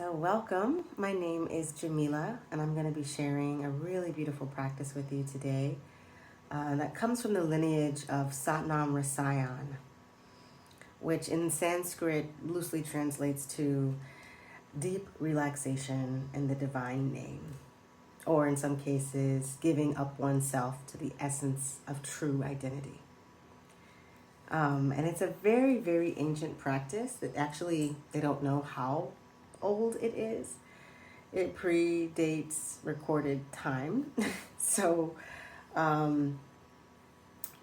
So welcome. My name is Jameelah, and I'm going to be sharing a really beautiful practice with you today that comes from the lineage of Sat Nam Rasayan, which in Sanskrit loosely translates to deep relaxation in the divine name, or in some cases, giving up oneself to the essence of true identity. And it's a very, very ancient practice that actually they don't know how old it is. It predates recorded time. So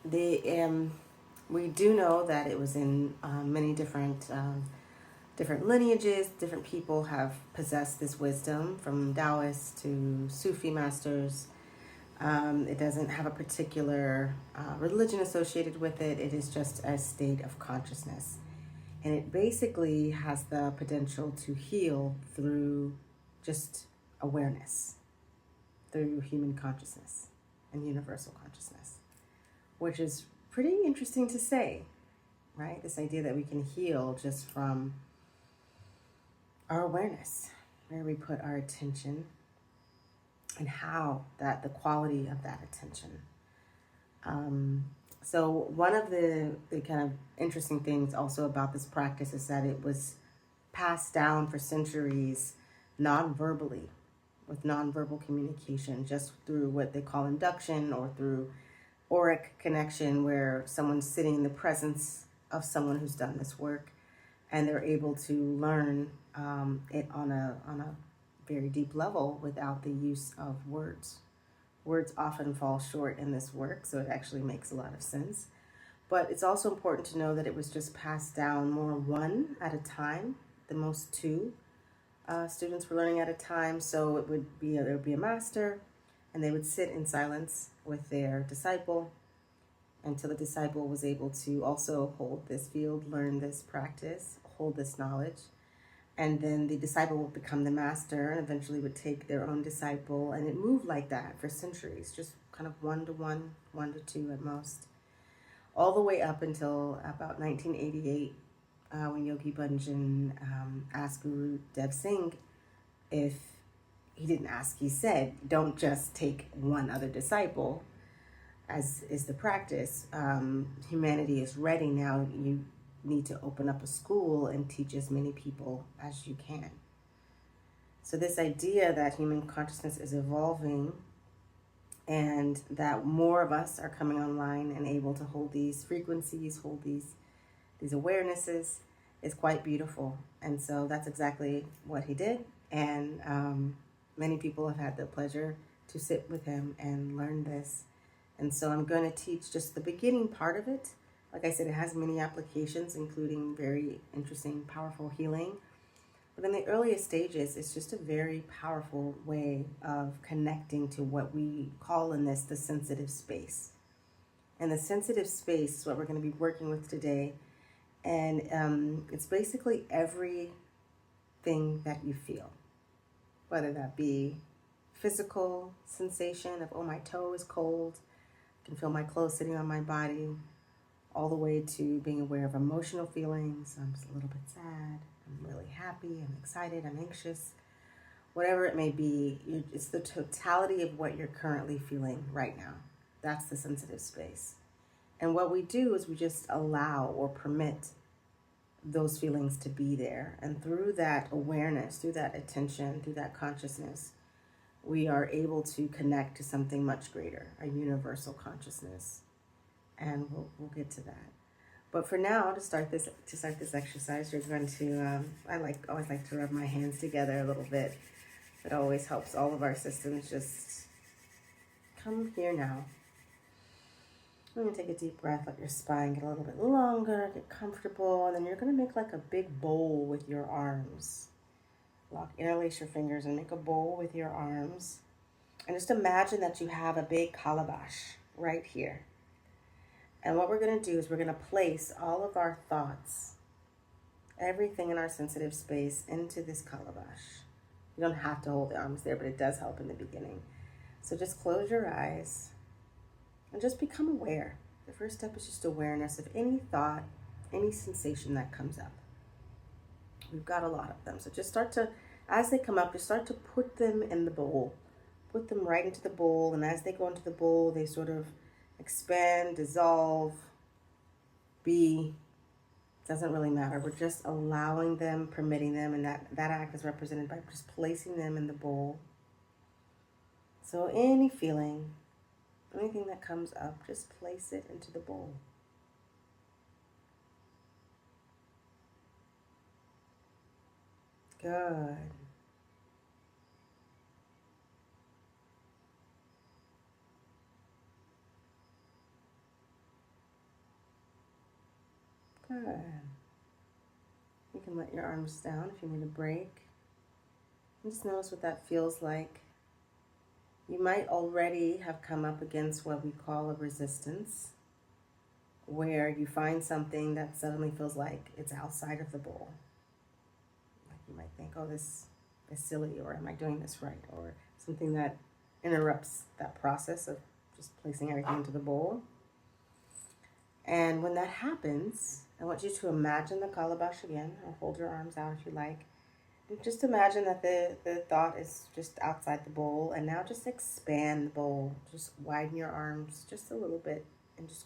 the we do know that it was in many different lineages. Different people have possessed this wisdom, from Taoists to Sufi masters. It doesn't have a particular religion associated with it. It is just a state of consciousness. And it basically has the potential to heal through just awareness, through human consciousness and universal consciousness, which is pretty interesting to say, right? This idea that we can heal just from our awareness, where we put our attention and how that the quality of that attention. So one of the kind of interesting things also about this practice is that it was passed down for centuries non-verbally, with non-verbal communication, just through what they call induction or through auric connection, where someone's sitting in the presence of someone who's done this work, and they're able to learn it on a very deep level without the use of words. Words often fall short in this work, so it actually makes a lot of sense. But it's also important to know that it was just passed down more one at a time. The most two students were learning at a time, so it would be there would be a master, and they would sit in silence with their disciple until the disciple was able to also hold this field, learn this practice, hold this knowledge. And then the disciple would become the master and eventually would take their own disciple. And it moved like that for centuries, just kind of 1 to 1, 1 to 2 at most, all the way up until about 1988, when Yogi Bhajan asked Guru Dev Singh if he didn't ask, he said, don't just take one other disciple, as is the practice. Humanity is ready now. You need to open up a school and teach as many people as you can. So this idea that human consciousness is evolving and that more of us are coming online and able to hold these frequencies, hold these awarenesses, is quite beautiful. And so that's exactly what he did. And many people have had the pleasure to sit with him and learn this. And so I'm going to teach just the beginning part of it. Like I said, it has many applications, including very interesting, powerful healing. But in the earliest stages, it's just a very powerful way of connecting to what we call in this the sensitive space. And the sensitive space is what we're going to be working with today. And it's basically everything that you feel, whether that be physical sensation of, oh, my toe is cold, I can feel my clothes sitting on my body, all the way to being aware of emotional feelings. I'm just a little bit sad, I'm really happy, I'm excited, I'm anxious, whatever it may be. It's the totality of what you're currently feeling right now. That's the sensitive space. And what we do is we just allow or permit those feelings to be there. And through that awareness, through that attention, through that consciousness, we are able to connect to something much greater, a universal consciousness. And we'll get to that. But for now, to start this exercise, you're going to I always like to rub my hands together a little bit. It always helps all of our systems just come here now. I'm going to take a deep breath, let your spine get a little bit longer, get comfortable, and then you're going to make like a big bowl with your arms. Interlace your fingers and make a bowl with your arms. And just imagine that you have a big calabash right here. And what we're going to do is we're going to place all of our thoughts, everything in our sensitive space, into this calabash. You don't have to hold the arms there, but it does help in the beginning. So just close your eyes and just become aware. The first step is just awareness of any thought, any sensation that comes up. We've got a lot of them. So just start to As they come up, you start to put them in the bowl. Put them right into the bowl, and as they go into the bowl, they sort of expand, dissolve, be, doesn't really matter. We're just allowing them, permitting them, and that act is represented by just placing them in the bowl. So any feeling, anything that comes up, just place it into the bowl. Good. Good. You can let your arms down if you need a break. And just notice what that feels like. You might already have come up against what we call a resistance, where you find something that suddenly feels like it's outside of the bowl. Like you might think, oh, this is silly, or am I doing this right? Or something that interrupts that process of just placing everything into the bowl. And when that happens, I want you to imagine the calabash again, or hold your arms out if you like. And just imagine that the thought is just outside the bowl, and now just expand the bowl. Just widen your arms just a little bit, and just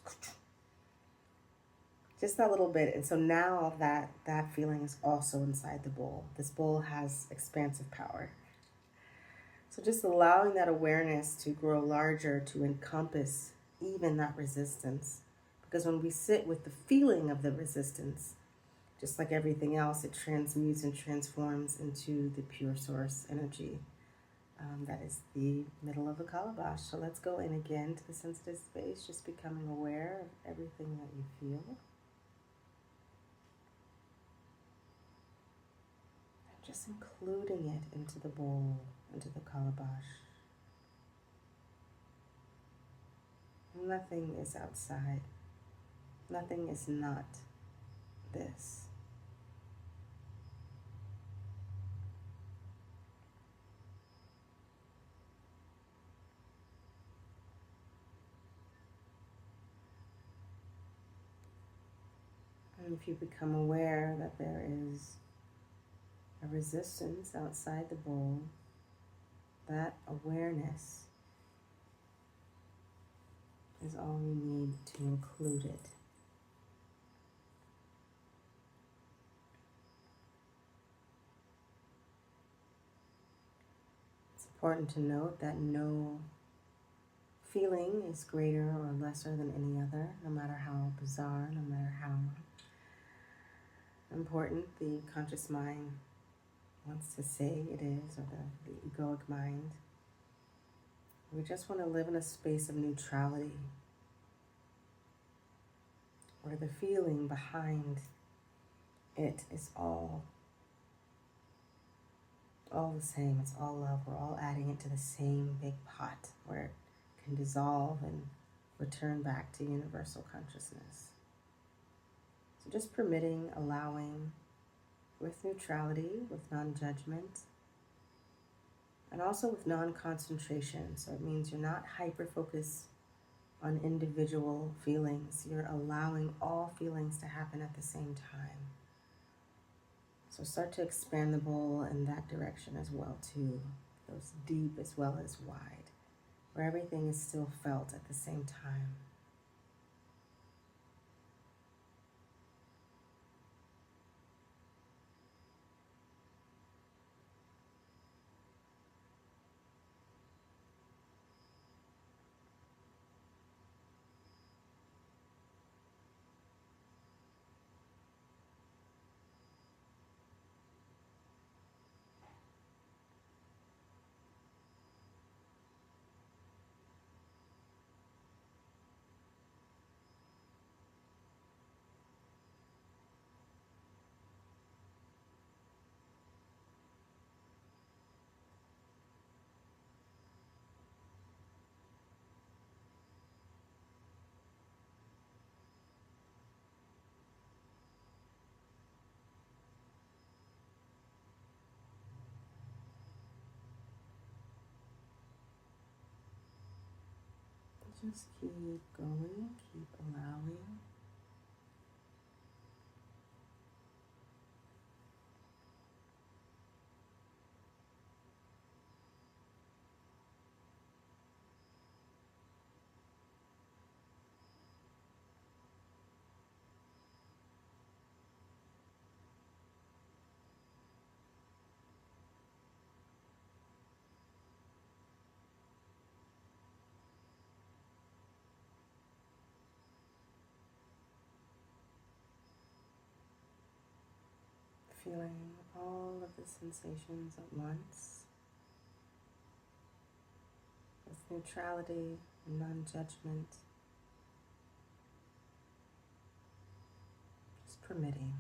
that little bit. And so now that feeling is also inside the bowl. This bowl has expansive power. So just allowing that awareness to grow larger, to encompass even that resistance. Because when we sit with the feeling of the resistance, just like everything else, it transmutes and transforms into the pure source energy. That is the middle of the calabash. So let's go in again to the sensitive space, just becoming aware of everything that you feel. And just including it into the bowl, into the calabash. Nothing is outside. Nothing is not this. And if you become aware that there is a resistance outside the bowl, that awareness is all you need to include it. It's important to note that no feeling is greater or lesser than any other, no matter how bizarre, no matter how important the conscious mind wants to say it is, or the egoic mind. We just want to live in a space of neutrality, where the feeling behind it is all the same. It's all love. We're all adding it to the same big pot where it can dissolve and return back to universal consciousness. So just permitting, allowing, with neutrality, with non-judgment, and also with non-concentration. So it means you're not hyper-focused on individual feelings. You're allowing all feelings to happen at the same time. So start to expand the bowl in that direction as well too. Goes deep as well as wide, where everything is still felt at the same time. Just keep going, keep allowing. Feeling all of the sensations at once with neutrality and non-judgment, just permitting.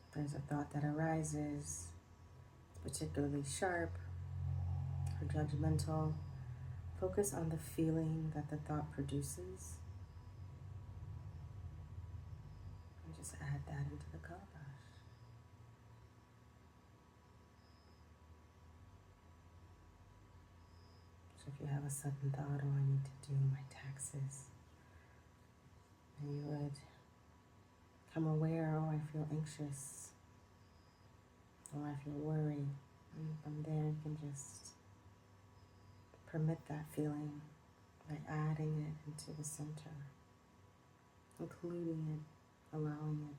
If there's a thought that arises, particularly sharp or judgmental, focus on the feeling that the thought produces and just add that into the calabash. So if you have a sudden thought, oh, I need to do my taxes, and you would become aware, oh, I feel anxious, or I feel worried, and from there you can just permit that feeling by adding it into the center, including it, allowing it.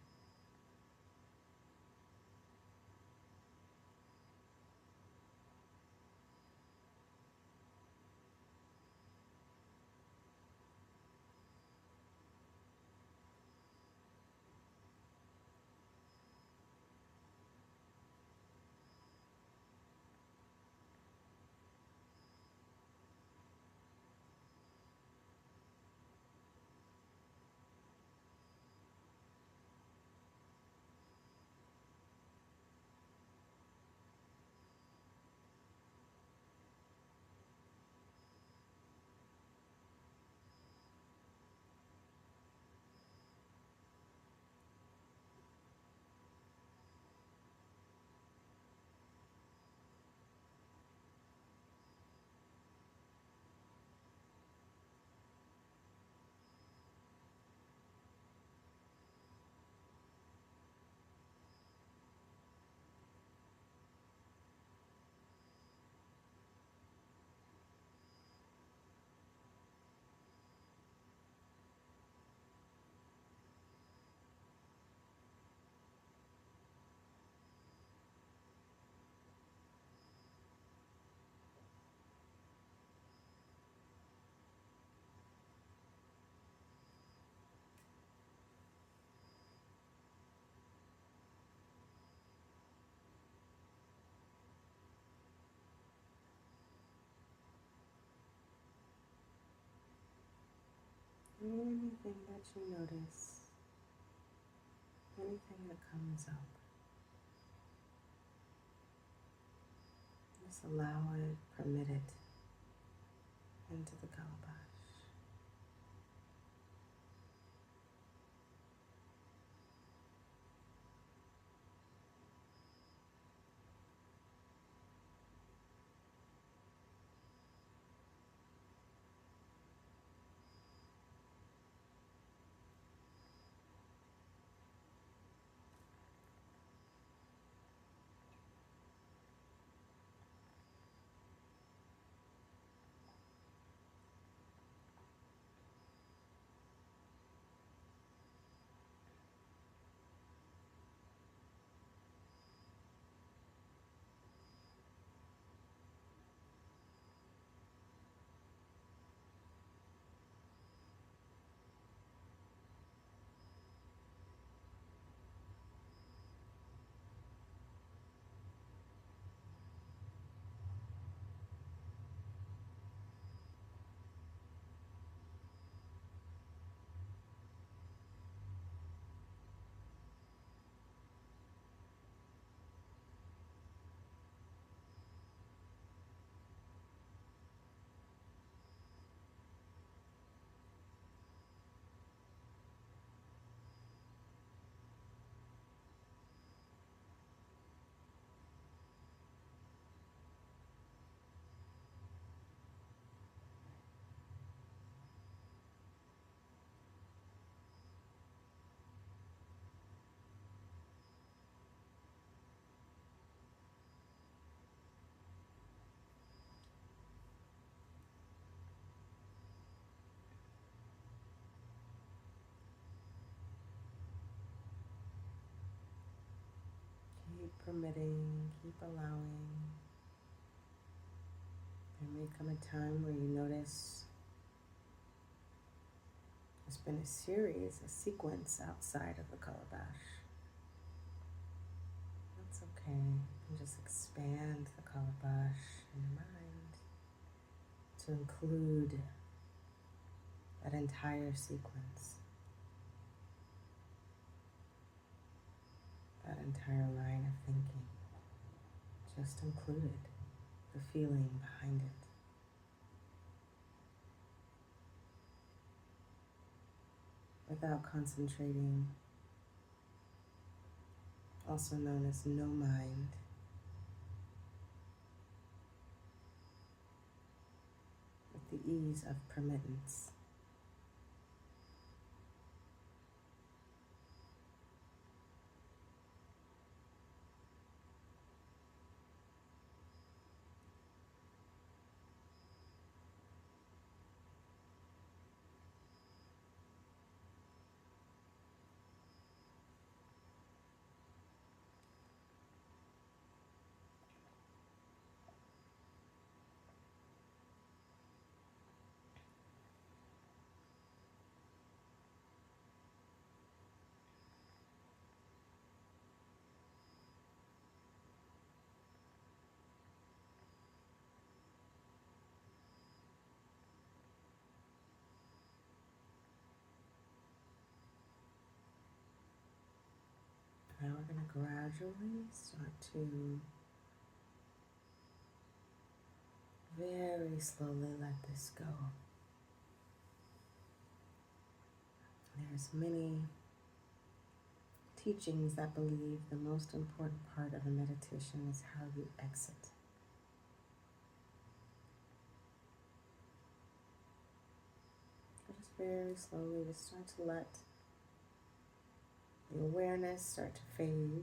Anything that you notice, anything that comes up, just allow it, permit it into the calabash. Keep permitting, keep allowing. There may come a time where you notice there's been a series, a sequence outside of the calabash. That's okay. You can just expand the calabash in your mind to include that entire sequence, that entire line of thinking. Just include it, the feeling behind it. Without concentrating, also known as no mind. With the ease of permittance. Now we're going to gradually start to very slowly let this go. There's many teachings that believe the most important part of a meditation is how you exit. So just very slowly just start to let the awareness start to fade.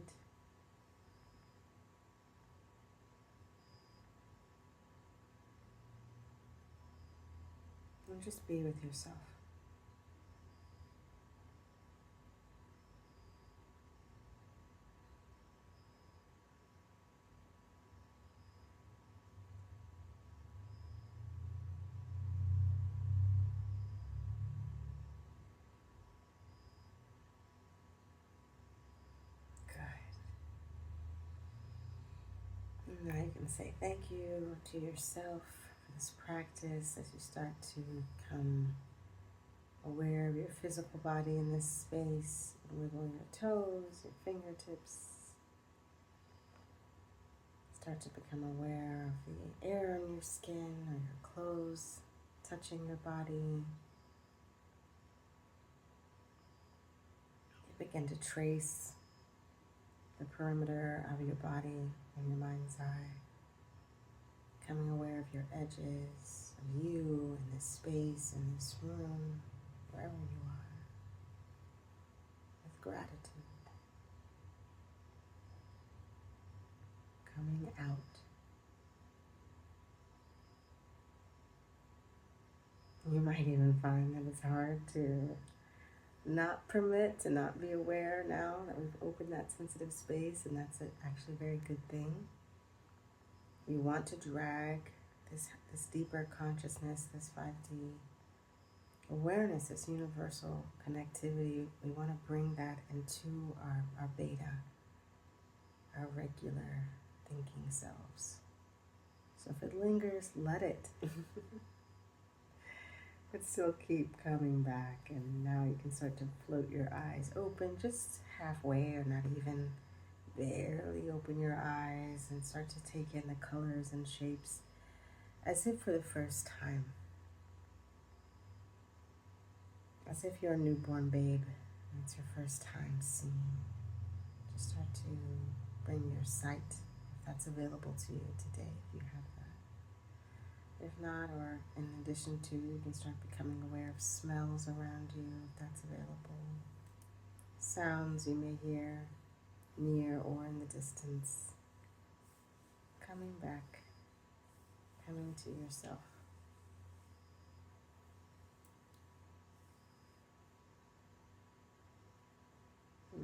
And just be with yourself. Now you can say thank you to yourself for this practice as you start to become aware of your physical body in this space. Wiggle your toes, your fingertips. Start to become aware of the air on your skin or your clothes touching your body. You begin to trace the perimeter of your body in your mind's eye, becoming aware of your edges, of you in this space, in this room, wherever you are, with gratitude, coming out. You might even find that it's hard to not permit, to not be aware now that we've opened that sensitive space, and that's actually a very good thing. We want to drag this deeper consciousness, this 5D awareness, this universal connectivity. We want to bring that into our beta, our regular thinking selves. So if it lingers, let it. But still keep coming back, and now you can start to float your eyes open just halfway, or not even, barely open your eyes, and start to take in the colors and shapes as if for the first time. As if you're a newborn babe and it's your first time seeing. Just start to bring your sight, if that's available to you today, if you have that. If not, or in addition to, you can start becoming aware of smells around you, if that's available. Sounds you may hear near or in the distance. Coming back, coming to yourself.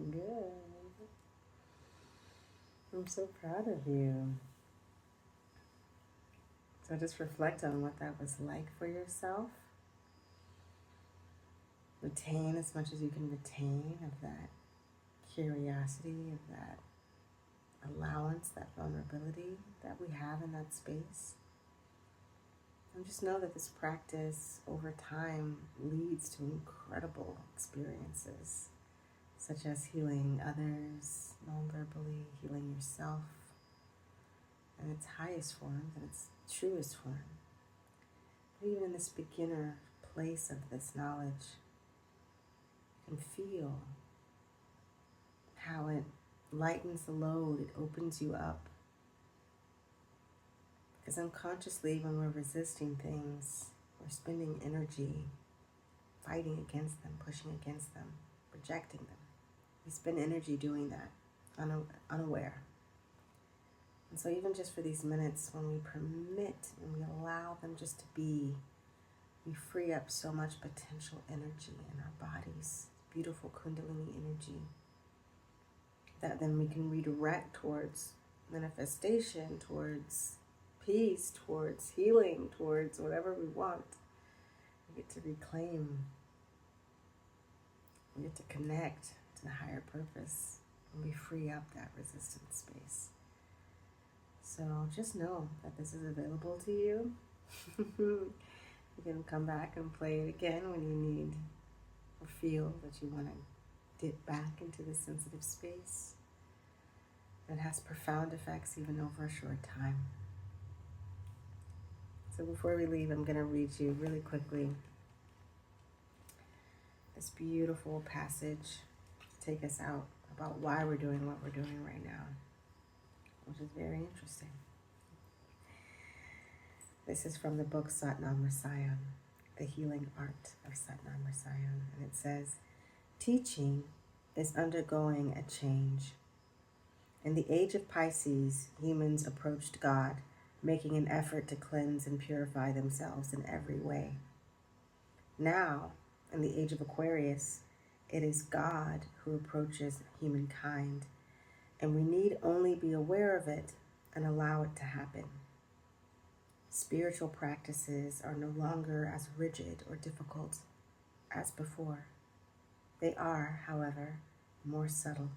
Good. I'm so proud of you. So just reflect on what that was like for yourself. Retain as much as you can retain of that curiosity, of that allowance, that vulnerability that we have in that space. And just know that this practice over time leads to incredible experiences, such as healing others non-verbally, healing yourself in its highest form, in its truest form. But even in this beginner place of this knowledge, you can feel how it lightens the load, it opens you up. Because unconsciously, when we're resisting things, we're spending energy fighting against them, pushing against them, rejecting them. We spend energy doing that, unaware. And so even just for these minutes, when we permit and we allow them just to be, we free up so much potential energy in our bodies, beautiful Kundalini energy, that then we can redirect towards manifestation, towards peace, towards healing, towards whatever we want. We get to reclaim, we get to connect to the higher purpose, and we free up that resistance space. So just know that this is available to you. You can come back and play it again when you need or feel that you want to dip back into this sensitive space. It has profound effects even over a short time. So before we leave, I'm going to read you really quickly this beautiful passage to take us out about why we're doing what we're doing right now, which is very interesting. This is from the book Sat Nam Rasayan, The Healing Art of Sat Nam Rasayan, and it says, teaching is undergoing a change. In the age of Pisces, humans approached God, making an effort to cleanse and purify themselves in every way. Now, in the age of Aquarius, it is God who approaches humankind, and we need only be aware of it and allow it to happen. Spiritual practices are no longer as rigid or difficult as before. They are, however, more subtle.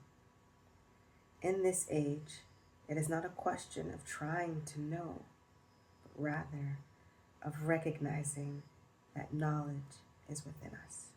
In this age, it is not a question of trying to know, but rather of recognizing that knowledge is within us.